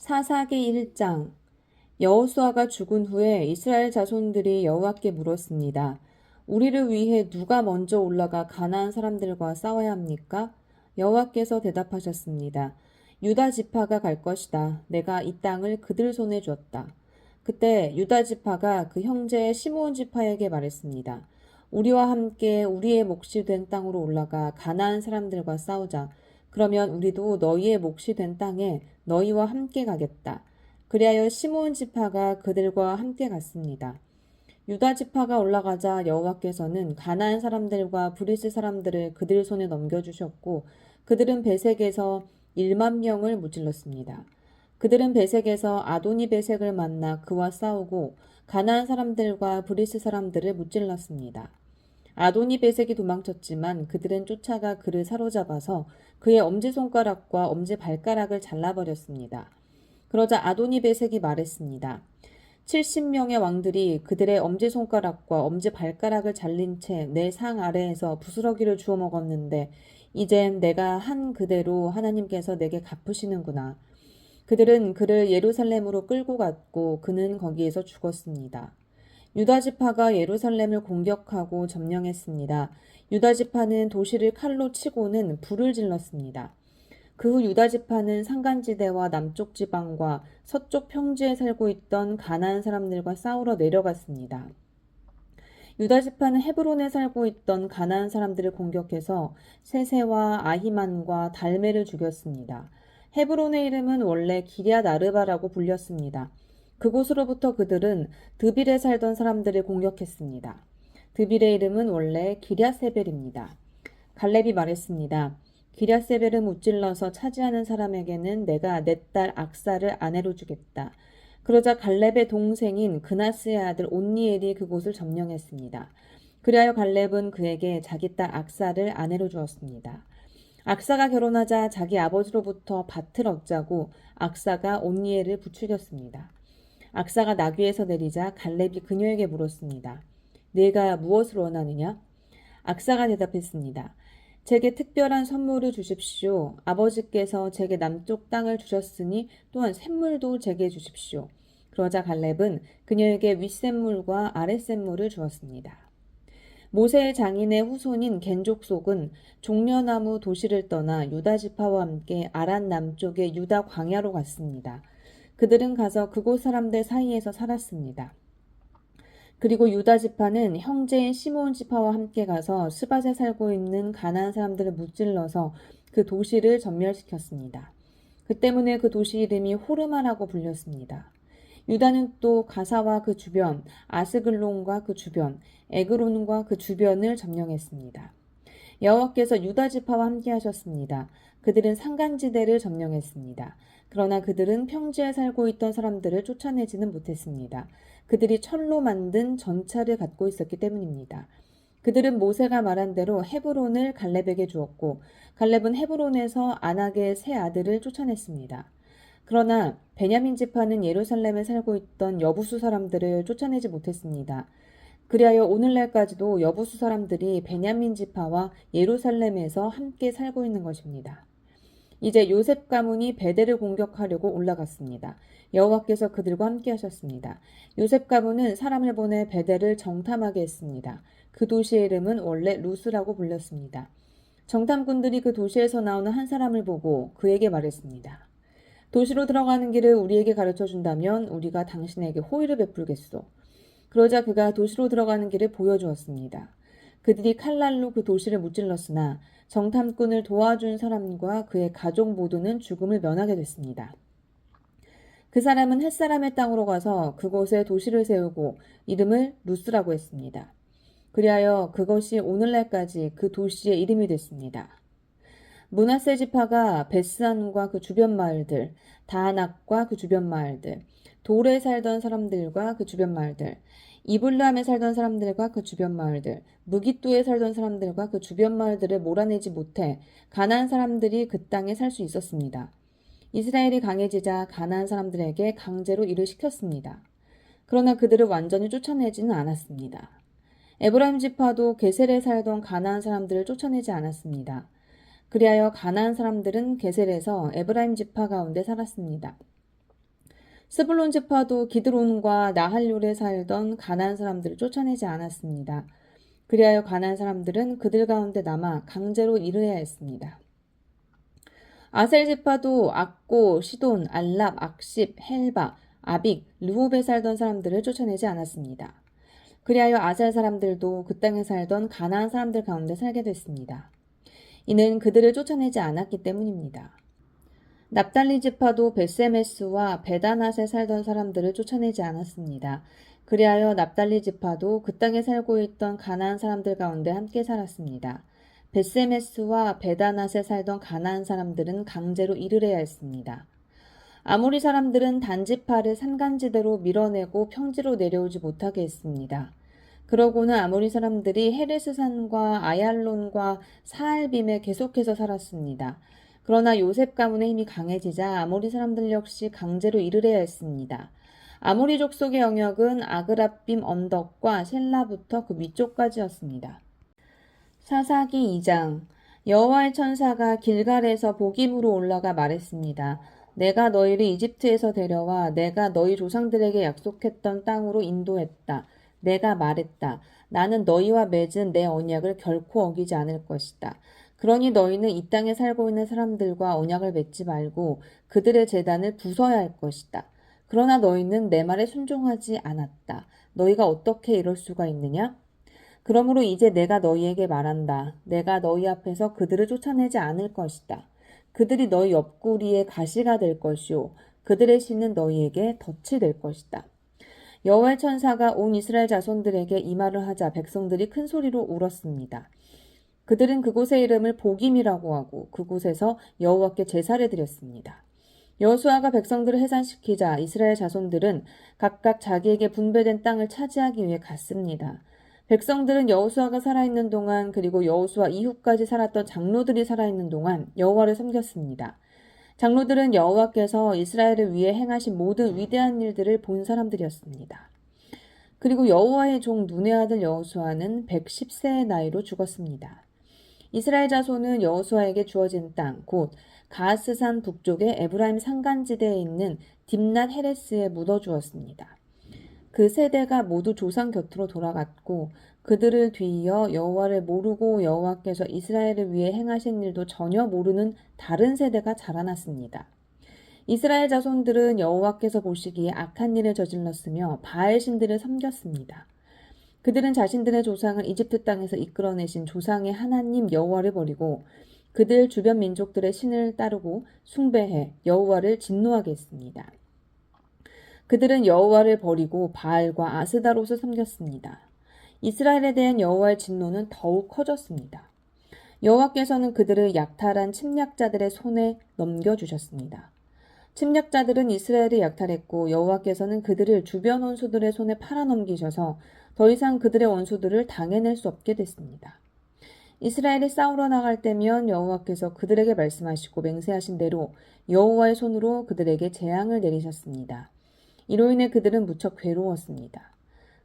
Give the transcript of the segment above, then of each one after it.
사사기 1장. 여호수아가 죽은 후에 이스라엘 자손들이 여호와께 물었습니다. 우리를 위해 누가 먼저 올라가 가나안 사람들과 싸워야 합니까? 여호와께서 대답하셨습니다. 유다 지파가 갈 것이다. 내가 이 땅을 그들 손에 줬다. 그때 유다 지파가 그 형제 시므온 지파에게 말했습니다. 우리와 함께 우리의 몫이 된 땅으로 올라가 가나안 사람들과 싸우자. 그러면 우리도 너희의 몫이 된 땅에 너희와 함께 가겠다. 그리하여 시므온 지파가 그들과 함께 갔습니다. 유다 지파가 올라가자 여호와께서는 가나안 사람들과 브리스 사람들을 그들 손에 넘겨주셨고 그들은 베색에서 1만 명을 무찔렀습니다. 그들은 베색에서 아도니 베색을 만나 그와 싸우고 가나안 사람들과 브리스 사람들을 무찔렀습니다. 아도니 베색이 도망쳤지만 그들은 쫓아가 그를 사로잡아서 그의 엄지손가락과 엄지발가락을 잘라버렸습니다. 그러자 아도니 베색이 말했습니다. 70명의 왕들이 그들의 엄지손가락과 엄지발가락을 잘린 채 내 상 아래에서 부스러기를 주워 먹었는데 이젠 내가 한 그대로 하나님께서 내게 갚으시는구나. 그들은 그를 예루살렘으로 끌고 갔고 그는 거기에서 죽었습니다. 유다 지파가 예루살렘을 공격하고 점령했습니다. 유다 지파는 도시를 칼로 치고는 불을 질렀습니다. 그 후 유다 지파는 산간지대와 남쪽 지방과 서쪽 평지에 살고 있던 가나안 사람들과 싸우러 내려갔습니다. 유다 지파는 헤브론에 살고 있던 가나안 사람들을 공격해서 세세와 아히만과 달메를 죽였습니다. 헤브론의 이름은 원래 기럇 아르바라고 불렸습니다. 그곳으로부터 그들은 드빌에 살던 사람들을 공격했습니다. 드빌의 이름은 원래 기럇세벨입니다. 갈렙이 말했습니다. 기럇세벨을 무찔러서 차지하는 사람에게는 내가 내 딸 악사를 아내로 주겠다. 그러자 갈렙의 동생인 그나스의 아들 온니엘이 그곳을 점령했습니다. 그리하여 갈렙은 그에게 자기 딸 악사를 아내로 주었습니다. 악사가 결혼하자 자기 아버지로부터 밭을 얻자고 악사가 온니엘을 부추겼습니다. 악사가 나귀에서 내리자 갈렙이 그녀에게 물었습니다. 네가 무엇을 원하느냐? 악사가 대답했습니다. 제게 특별한 선물을 주십시오. 아버지께서 제게 남쪽 땅을 주셨으니 또한 샘물도 제게 주십시오. 그러자 갈렙은 그녀에게 윗샘물과 아랫샘물을 주었습니다. 모세의 장인의 후손인 겐족속은 종려나무 도시를 떠나 유다 지파와 함께 아란 남쪽의 유다 광야로 갔습니다. 그들은 가서 그곳 사람들 사이에서 살았습니다. 그리고 유다 지파는 형제인 시므온 지파와 함께 가서 스밧에 살고 있는 가나안 사람들을 무찔러서 그 도시를 전멸시켰습니다. 그 때문에 그 도시 이름이 호르마라고 불렸습니다. 유다는 또 가사와 그 주변, 아스글론과 그 주변, 에그론과 그 주변을 점령했습니다. 여호와께서 유다 지파와 함께 하셨습니다. 그들은 산간지대를 점령했습니다. 그러나 그들은 평지에 살고 있던 사람들을 쫓아내지는 못했습니다. 그들이 철로 만든 전차를 갖고 있었기 때문입니다. 그들은 모세가 말한 대로 헤브론을 갈렙에게 주었고 갈렙은 헤브론에서 안악의 세 아들을 쫓아냈습니다. 그러나 베냐민 지파는 예루살렘에 살고 있던 여부수 사람들을 쫓아내지 못했습니다. 그리하여 오늘날까지도 여부수 사람들이 베냐민 지파와 예루살렘에서 함께 살고 있는 것입니다. 이제 요셉 가문이 베델을 공격하려고 올라갔습니다. 여호와께서 그들과 함께 하셨습니다. 요셉 가문은 사람을 보내 베델을 정탐하게 했습니다. 그 도시의 이름은 원래 루스라고 불렸습니다. 정탐꾼들이 그 도시에서 나오는 한 사람을 보고 그에게 말했습니다. 도시로 들어가는 길을 우리에게 가르쳐 준다면 우리가 당신에게 호의를 베풀겠소. 그러자 그가 도시로 들어가는 길을 보여주었습니다. 그들이 칼날로 그 도시를 무찔렀으나 정탐꾼을 도와준 사람과 그의 가족 모두는 죽음을 면하게 됐습니다. 그 사람은 햇사람의 땅으로 가서 그곳에 도시를 세우고 이름을 루스라고 했습니다. 그리하여 그것이 오늘날까지 그 도시의 이름이 됐습니다. 므낫세 지파가 베스안과 그 주변 마을들, 다낙과 그 주변 마을들, 돌에 살던 사람들과 그 주변 마을들, 이블람에 살던 사람들과 그 주변 마을들, 무깃도에 살던 사람들과 그 주변 마을들을 몰아내지 못해 가나안 사람들이 그 땅에 살 수 있었습니다. 이스라엘이 강해지자 가나안 사람들에게 강제로 일을 시켰습니다. 그러나 그들을 완전히 쫓아내지는 않았습니다. 에브라임 지파도 게셀에 살던 가나안 사람들을 쫓아내지 않았습니다. 그리하여 가나안 사람들은 게셀에서 에브라임 지파 가운데 살았습니다. 스불론 지파도 기드론과 나할롤에 살던 가나안 사람들을 쫓아내지 않았습니다. 그리하여 가나안 사람들은 그들 가운데 남아 강제로 이르야 했습니다. 아셀 지파도 악고, 시돈, 알랍, 악십, 헬바, 아빅, 르홉에 살던 사람들을 쫓아내지 않았습니다. 그리하여 아셀 사람들도 그 땅에 살던 가나안 사람들 가운데 살게 됐습니다. 이는 그들을 쫓아내지 않았기 때문입니다. 납달리 지파도 베세메스와 베다낫에 살던 사람들을 쫓아내지 않았습니다. 그리하여 납달리 지파도 그 땅에 살고 있던 가나안 사람들 가운데 함께 살았습니다. 베세메스와 베다낫에 살던 가나안 사람들은 강제로 이르래야 했습니다. 아모리 사람들은 단지파를 산간지대로 밀어내고 평지로 내려오지 못하게 했습니다. 그러고는 아모리 사람들이 헤레스산과 아얄론과 사알빔에 계속해서 살았습니다. 그러나 요셉 가문의 힘이 강해지자 아모리 사람들 역시 강제로 이르래야 했습니다. 아모리 족속의 영역은 아그랍빔 언덕과 셀라부터 그 위쪽까지였습니다. 사사기 2장. 여호와의 천사가 길갈에서 복임으로 올라가 말했습니다. 내가 너희를 이집트에서 데려와 내가 너희 조상들에게 약속했던 땅으로 인도했다. 내가 말했다. 나는 너희와 맺은 내 언약을 결코 어기지 않을 것이다. 그러니 너희는 이 땅에 살고 있는 사람들과 언약을 맺지 말고 그들의 제단을 부숴야 할 것이다. 그러나 너희는 내 말에 순종하지 않았다. 너희가 어떻게 이럴 수가 있느냐? 그러므로 이제 내가 너희에게 말한다. 내가 너희 앞에서 그들을 쫓아내지 않을 것이다. 그들이 너희 옆구리에 가시가 될 것이요. 그들의 신은 너희에게 덫이 될 것이다. 여호와의 천사가 온 이스라엘 자손들에게 이 말을 하자 백성들이 큰 소리로 울었습니다. 그들은 그곳의 이름을 복임이라고 하고 그곳에서 여호와께 제사를 드렸습니다. 여호수아가 백성들을 해산시키자 이스라엘 자손들은 각각 자기에게 분배된 땅을 차지하기 위해 갔습니다. 백성들은 여호수아가 살아있는 동안 그리고 여호수아 이후까지 살았던 장로들이 살아있는 동안 여호와를 섬겼습니다. 장로들은 여호와께서 이스라엘을 위해 행하신 모든 위대한 일들을 본 사람들이었습니다. 그리고 여호와의 종 눈의 아들 여호수아는 110세의 나이로 죽었습니다. 이스라엘 자손은 여호수아에게 주어진 땅, 곧 가스산 북쪽의 에브라임 산간지대에 있는 딥낫 헤레스에 묻어주었습니다. 그 세대가 모두 조상 곁으로 돌아갔고 그들을 뒤이어 여호와를 모르고 여호와께서 이스라엘을 위해 행하신 일도 전혀 모르는 다른 세대가 자라났습니다. 이스라엘 자손들은 여호와께서 보시기에 악한 일을 저질렀으며 바알 신들을 섬겼습니다. 그들은 자신들의 조상을 이집트 땅에서 이끌어내신 조상의 하나님 여호와를 버리고 그들 주변 민족들의 신을 따르고 숭배해 여호와를 진노하게 했습니다. 그들은 여호와를 버리고 바알과 아스다롯을 섬겼습니다. 이스라엘에 대한 여호와의 진노는 더욱 커졌습니다. 여호와께서는 그들을 약탈한 침략자들의 손에 넘겨주셨습니다. 침략자들은 이스라엘을 약탈했고 여호와께서는 그들을 주변 원수들의 손에 팔아넘기셔서 더 이상 그들의 원수들을 당해낼 수 없게 됐습니다. 이스라엘이 싸우러 나갈 때면 여호와께서 그들에게 말씀하시고 맹세하신 대로 여호와의 손으로 그들에게 재앙을 내리셨습니다. 이로 인해 그들은 무척 괴로웠습니다.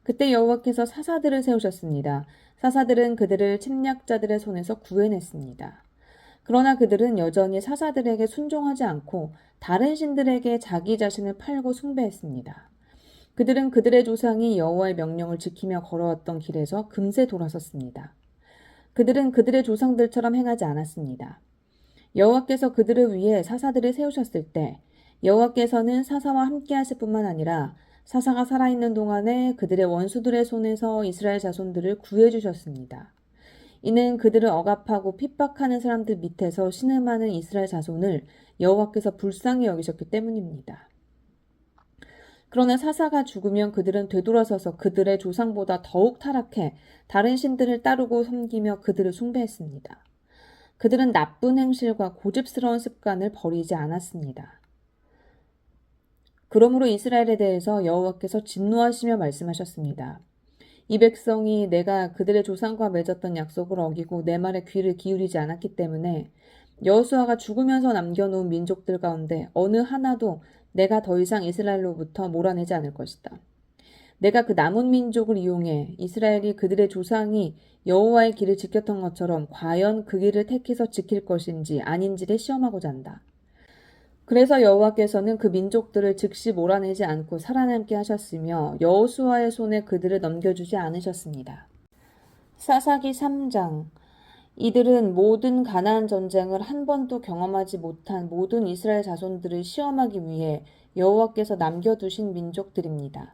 그때 여호와께서 사사들을 세우셨습니다. 사사들은 그들을 침략자들의 손에서 구해냈습니다. 그러나 그들은 여전히 사사들에게 순종하지 않고 다른 신들에게 자기 자신을 팔고 숭배했습니다. 그들은 그들의 조상이 여호와의 명령을 지키며 걸어왔던 길에서 금세 돌아섰습니다. 그들은 그들의 조상들처럼 행하지 않았습니다. 여호와께서 그들을 위해 사사들을 세우셨을 때 여호와께서는 사사와 함께 하실 뿐만 아니라 사사가 살아있는 동안에 그들의 원수들의 손에서 이스라엘 자손들을 구해주셨습니다. 이는 그들을 억압하고 핍박하는 사람들 밑에서 신음하는 이스라엘 자손을 여호와께서 불쌍히 여기셨기 때문입니다. 그러나 사사가 죽으면 그들은 되돌아서서 그들의 조상보다 더욱 타락해 다른 신들을 따르고 섬기며 그들을 숭배했습니다. 그들은 나쁜 행실과 고집스러운 습관을 버리지 않았습니다. 그러므로 이스라엘에 대해서 여호와께서 진노하시며 말씀하셨습니다. 이 백성이 내가 그들의 조상과 맺었던 약속을 어기고 내 말에 귀를 기울이지 않았기 때문에 여호수아가 죽으면서 남겨놓은 민족들 가운데 어느 하나도 내가 더 이상 이스라엘로부터 몰아내지 않을 것이다. 내가 그 남은 민족을 이용해 이스라엘이 그들의 조상이 여호와의 길을 지켰던 것처럼 과연 그 길을 택해서 지킬 것인지 아닌지를 시험하고자 한다. 그래서 여호와께서는 그 민족들을 즉시 몰아내지 않고 살아남게 하셨으며 여호수아의 손에 그들을 넘겨주지 않으셨습니다. 사사기 3장. 이들은 모든 가나안 전쟁을 한 번도 경험하지 못한 모든 이스라엘 자손들을 시험하기 위해 여호와께서 남겨두신 민족들입니다.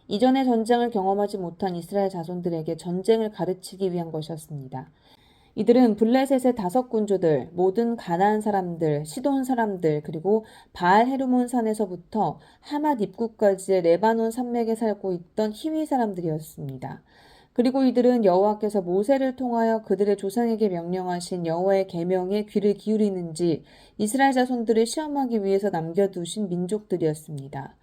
이전에 전쟁을 경험하지 못한 이스라엘 자손들에게 전쟁을 가르치기 위한 것이었습니다. 이들은 블레셋의 5군주들, 모든 가나안 사람들, 시돈 사람들, 그리고 바알 헤르몬 산에서부터 하맛 입구까지의 레바논 산맥에 살고 있던 히위 사람들이었습니다. 그리고 이들은 여호와께서 모세를 통하여 그들의 조상에게 명령하신 여호와의 계명에 귀를 기울이는지 이스라엘 자손들을 시험하기 위해서 남겨두신 민족들이었습니다.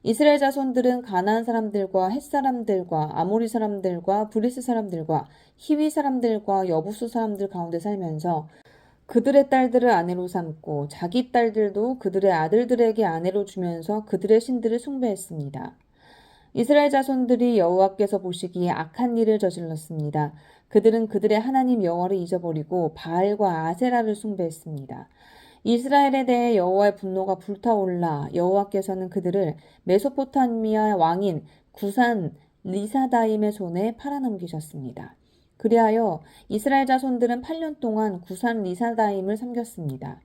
이스라엘 자손들은 가나안 사람들과 헷 사람들과 아모리 사람들과 브리스 사람들과 히위 사람들과 여부수 사람들 가운데 살면서 그들의 딸들을 아내로 삼고 자기 딸들도 그들의 아들들에게 아내로 주면서 그들의 신들을 숭배했습니다. 이스라엘 자손들이 여호와께서 보시기에 악한 일을 저질렀습니다. 그들은 그들의 하나님 여호와를 잊어버리고 바알과 아세라를 숭배했습니다. 이스라엘에 대해 여호와의 분노가 불타올라 여호와께서는 그들을 메소포타미아 왕인 구산 리사다임의 손에 팔아넘기셨습니다. 그리하여 이스라엘 자손들은 8년 동안 구산 리사다임을 섬겼습니다.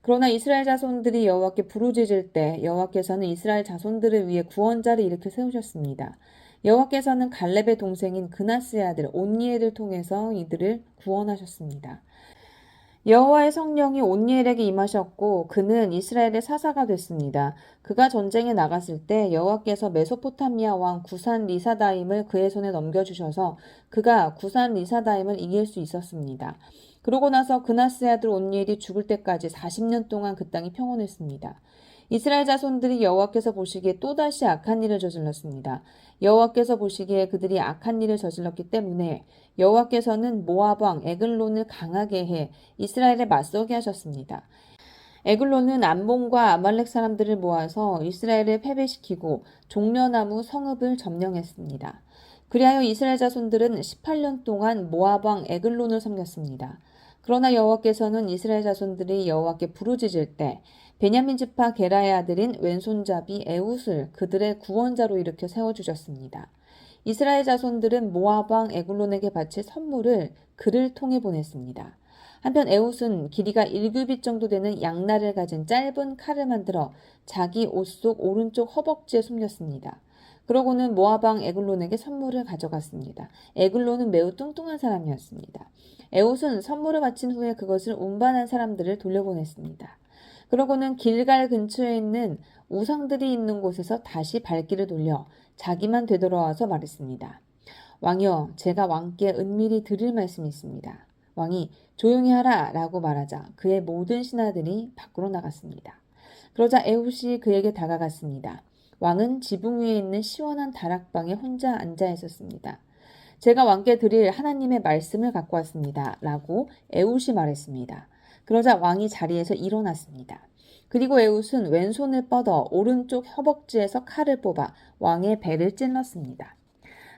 그러나 이스라엘 자손들이 여호와께 부르짖을 때 여호와께서는 이스라엘 자손들을 위해 구원자를 일으켜 세우셨습니다. 여호와께서는 갈렙의 동생인 그나스의 아들 온니엘을 통해서 이들을 구원하셨습니다. 여호와의 성령이 온니엘에게 임하셨고 그는 이스라엘의 사사가 됐습니다. 그가 전쟁에 나갔을 때 여호와께서 메소포타미아 왕 구산 리사다임을 그의 손에 넘겨주셔서 그가 구산 리사다임을 이길 수 있었습니다. 그러고 나서 그나스의 아들 온니엘이 죽을 때까지 40년 동안 그 땅이 평온했습니다. 이스라엘 자손들이 여호와께서 보시기에 또다시 악한 일을 저질렀습니다. 여호와께서 보시기에 그들이 악한 일을 저질렀기 때문에 여호와께서는 모압 왕 에글론을 강하게 해 이스라엘에 맞서게 하셨습니다. 에글론은 암몬과 아말렉 사람들을 모아서 이스라엘을 패배시키고 종려나무 성읍을 점령했습니다. 그리하여 이스라엘 자손들은 18년 동안 모압 왕 에글론을 섬겼습니다. 그러나 여호와께서는 이스라엘 자손들이 여호와께 부르짖을 때 베냐민 지파 게라의 아들인 왼손잡이 에훗을 그들의 구원자로 일으켜 세워주셨습니다. 이스라엘 자손들은 모압 왕 에글론에게 바칠 선물을 그를 통해 보냈습니다. 한편 에훗은 길이가 1규빗 정도 되는 양날을 가진 짧은 칼을 만들어 자기 옷 속 오른쪽 허벅지에 숨겼습니다. 그러고는 모압 왕 에글론에게 선물을 가져갔습니다. 에글론은 매우 뚱뚱한 사람이었습니다. 에훗은 선물을 바친 후에 그것을 운반한 사람들을 돌려보냈습니다. 그러고는 길갈 근처에 있는 우상들이 있는 곳에서 다시 발길을 돌려 자기만 되돌아와서 말했습니다. 왕이여, 제가 왕께 은밀히 드릴 말씀이 있습니다. 왕이 조용히 하라 라고 말하자 그의 모든 신하들이 밖으로 나갔습니다. 그러자 에훗이 그에게 다가갔습니다. 왕은 지붕 위에 있는 시원한 다락방에 혼자 앉아 있었습니다. 제가 왕께 드릴 하나님의 말씀을 갖고 왔습니다. 라고 에훗이 말했습니다. 그러자 왕이 자리에서 일어났습니다. 그리고 에훗은 왼손을 뻗어 오른쪽 허벅지에서 칼을 뽑아 왕의 배를 찔렀습니다.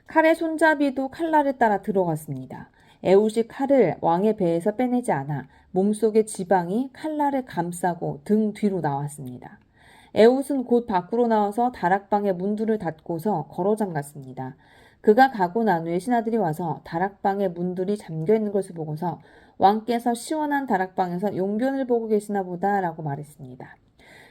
칼의 손잡이도 칼날을 따라 들어갔습니다. 에훗이 칼을 왕의 배에서 빼내지 않아 몸속의 지방이 칼날을 감싸고 등 뒤로 나왔습니다. 에훗은 곧 밖으로 나와서 다락방의 문들을 닫고서 걸어 잠갔습니다. 그가 가고 난 후에 신하들이 와서 다락방의 문들이 잠겨있는 것을 보고서 왕께서 시원한 다락방에서 용변을 보고 계시나 보다 라고 말했습니다.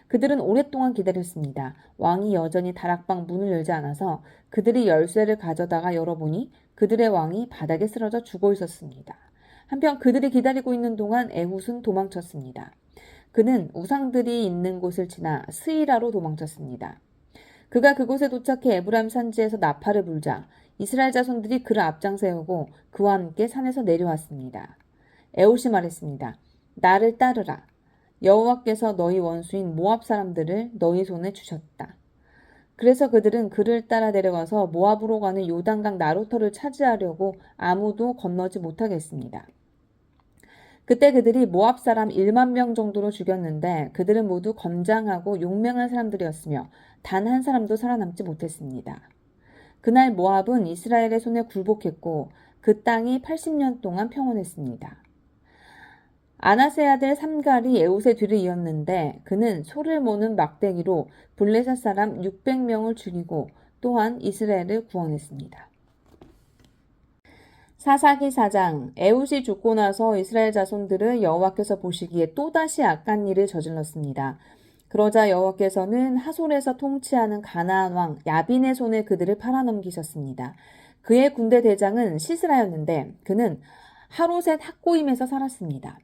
그들은 오랫동안 기다렸습니다. 왕이 여전히 다락방 문을 열지 않아서 그들이 열쇠를 가져다가 열어보니 그들의 왕이 바닥에 쓰러져 죽어 있었습니다. 한편 그들이 기다리고 있는 동안 에훗은 도망쳤습니다. 그는 우상들이 있는 곳을 지나 스이라로 도망쳤습니다. 그가 그곳에 도착해 에브라임 산지에서 나팔을 불자 이스라엘 자손들이 그를 앞장세우고 그와 함께 산에서 내려왔습니다. 에훗이 말했습니다. 나를 따르라. 여호와께서 너희 원수인 모압 사람들을 너희 손에 주셨다. 그래서 그들은 그를 따라 내려가서 모압으로 가는 요단강 나루터를 차지하려고 아무도 건너지 못하게 했습니다. 그때 그들이 모압 사람 1만 명 정도로 죽였는데 그들은 모두 건장하고 용맹한 사람들이었으며 단 한 사람도 살아남지 못했습니다. 그날 모압은 이스라엘의 손에 굴복했고 그 땅이 80년 동안 평온했습니다. 아나세 아들 삼갈이 에웃의 뒤를 이었는데 그는 소를 모는 막대기로 블레셋 사람 600명을 죽이고 또한 이스라엘을 구원했습니다. 사사기 4장. 에웃이 죽고 나서 이스라엘 자손들은 여호와께서 보시기에 또다시 악한 일을 저질렀습니다. 그러자 여호와께서는 하솔에서 통치하는 가나안 왕 야빈의 손에 그들을 팔아넘기셨습니다. 그의 군대 대장은 시스라였는데 그는 하롯의 학고임에서 살았습니다.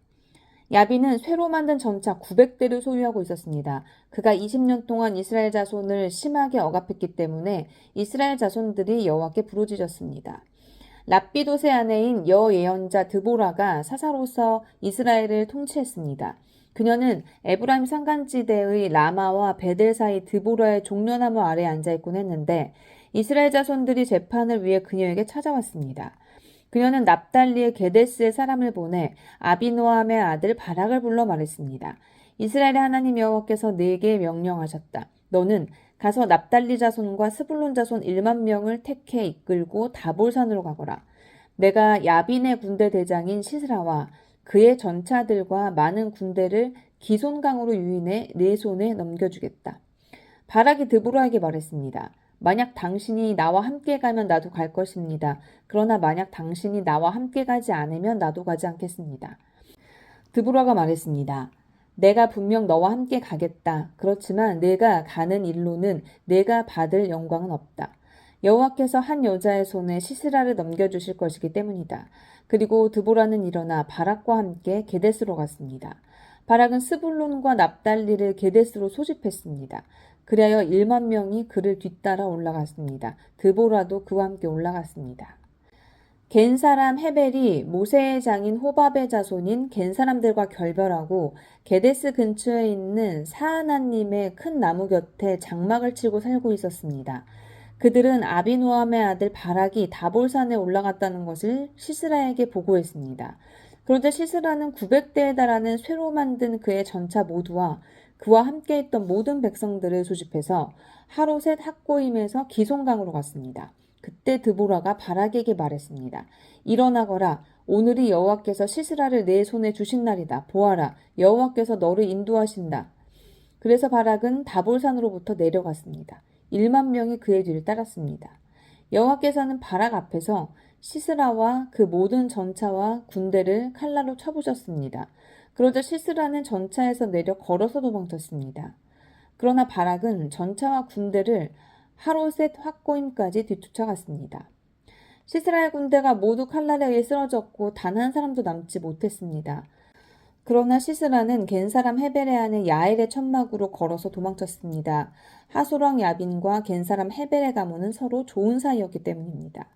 야빈은 쇠로 만든 전차 900대를 소유하고 있었습니다. 그가 20년 동안 이스라엘 자손을 심하게 억압했기 때문에 이스라엘 자손들이 여호와께 부르짖었습니다. 랍비돗의 아내인 여예언자 드보라가 사사로서 이스라엘을 통치했습니다. 그녀는 에브라임 산간지대의 라마와 베델 사이 드보라의 종려나무 아래에 앉아있곤 했는데 이스라엘 자손들이 재판을 위해 그녀에게 찾아왔습니다. 그녀는 납달리의 게데스에 사람을 보내 아비노함의 아들 바락을 불러 말했습니다. 이스라엘의 하나님 여호와께서 내게 명령하셨다. 너는 가서 납달리 자손과 스불론 자손 1만 명을 택해 이끌고 다볼산으로 가거라. 내가 야빈의 군대 대장인 시스라와 그의 전차들과 많은 군대를 기손강으로 유인해 내 손에 넘겨주겠다. 바락이 드보라에게 말했습니다. 만약 당신이 나와 함께 가면 나도 갈 것입니다. 그러나 만약 당신이 나와 함께 가지 않으면 나도 가지 않겠습니다. 드보라가 말했습니다. 내가 분명 너와 함께 가겠다. 그렇지만 내가 가는 일로는 내가 받을 영광은 없다. 여호와께서 한 여자의 손에 시스라를 넘겨주실 것이기 때문이다. 그리고 드보라는 일어나 바락과 함께 게데스로 갔습니다. 바락은 스불론과 납달리를 게데스로 소집했습니다. 그리하여 1만 명이 그를 뒤따라 올라갔습니다. 드보라도 그와 함께 올라갔습니다. 겐 사람 헤벨이 모세의 장인 호밥의 자손인 겐 사람들과 결별하고 게데스 근처에 있는 사하나님의 큰 나무 곁에 장막을 치고 살고 있었습니다. 그들은 아비노함의 아들 바락이 다볼산에 올라갔다는 것을 시스라에게 보고했습니다. 그러자 시스라는 900대에 달하는 쇠로 만든 그의 전차 모두와 그와 함께 있던 모든 백성들을 소집해서 하롯의 학고임에서 기손강으로 갔습니다. 그때 드보라가 바락에게 말했습니다. 일어나거라. 오늘이 여호와께서 시스라를 내 손에 주신 날이다. 보아라. 여호와께서 너를 인도하신다. 그래서 바락은 다볼산으로부터 내려갔습니다. 1만 명이 그의 뒤를 따랐습니다. 여호와께서는 바락 앞에서 시스라와 그 모든 전차와 군대를 칼날로 쳐부셨습니다. 그러자 시스라는 전차에서 내려 걸어서 도망쳤습니다. 그러나 바락은 전차와 군대를 하롯의 확고임까지 뒤쫓아갔습니다. 시스라의 군대가 모두 칼날에 의해 쓰러졌고 단 한 사람도 남지 못했습니다. 그러나 시스라는 겐 사람 헤벨의 아내 야엘의 천막으로 걸어서 도망쳤습니다. 하솔왕 야빈과 겐 사람 헤벨의 가문은 서로 좋은 사이였기 때문입니다.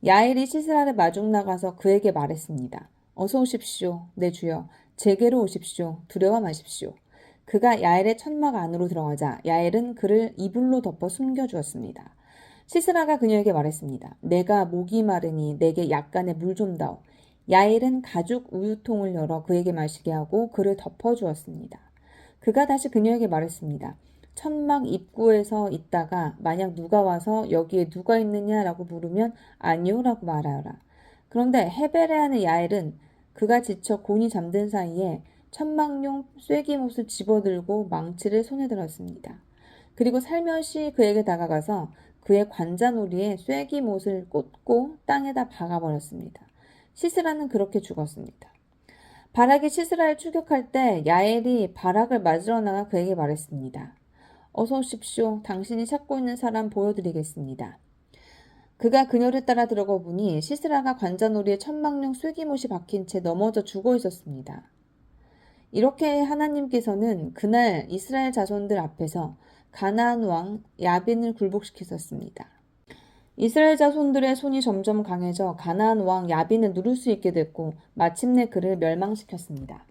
야엘이 시스라를 마중 나가서 그에게 말했습니다. 어서 오십시오, 내 주여. 제게로 오십시오. 두려워 마십시오. 그가 야엘의 천막 안으로 들어가자 야엘은 그를 이불로 덮어 숨겨주었습니다. 시스라가 그녀에게 말했습니다. 내가 목이 마르니 내게 약간의 물 좀 다오. 야엘은 가죽 우유통을 열어 그에게 마시게 하고 그를 덮어주었습니다. 그가 다시 그녀에게 말했습니다. 천막 입구에서 있다가 만약 누가 와서 여기에 누가 있느냐라고 물으면 아니요 라고 말하여라. 그런데 헤벨의 아내 야엘은 그가 지쳐 곤히 잠든 사이에 천막용 쐐기못을 집어들고 망치를 손에 들었습니다. 그리고 살며시 그에게 다가가서 그의 관자놀이에 쐐기못을 꽂고 땅에다 박아버렸습니다. 시스라는 그렇게 죽었습니다. 바락이 시스라를 추격할 때 야엘이 바락을 맞으러 나가 그에게 말했습니다. 어서 오십시오. 당신이 찾고 있는 사람 보여드리겠습니다. 그가 그녀를 따라 들어가 보니 시스라가 관자놀이에 천막용 쐐기못이 박힌 채 넘어져 죽어 있었습니다. 이렇게 하나님께서는 그날 이스라엘 자손들 앞에서 가나안 왕 야빈을 굴복시켰습니다. 이스라엘 자손들의 손이 점점 강해져 가나안 왕 야빈을 누를 수 있게 됐고 마침내 그를 멸망시켰습니다.